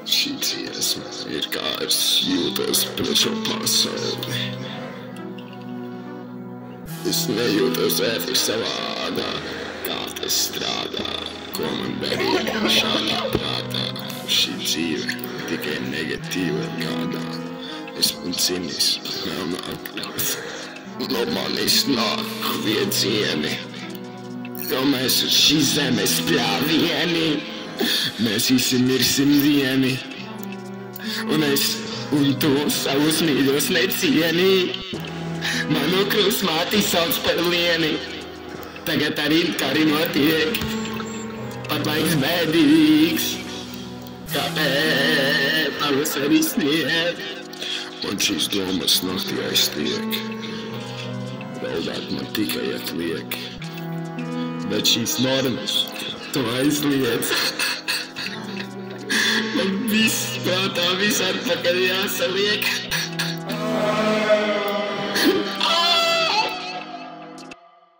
Šī dziesma ir kā es jūtos pret šo pasauli. Es nejūtos vērtīgi savādāk, kā tas strādā, ko man darīt šādā prātā. Šī dzīve tikai negatīva gādā. Esmu dzimis melnākās, no manis nāk viecieni, jo mēs uz šīs zemes pļāvieni. Mēs visi mirsim vieni, un es un tu savus mīļos necieni. Manu krustmāti sauc par lieni, tagad arī kari notiek, pat laiks bēdīgs, kāpēc pavasarī snieg. Man šīs domas naktī aiztiek, raudāt man tikai atliek, bet šīs normas tu aizliedz. Man viss prātā, viss atpakaļ jāsaliek.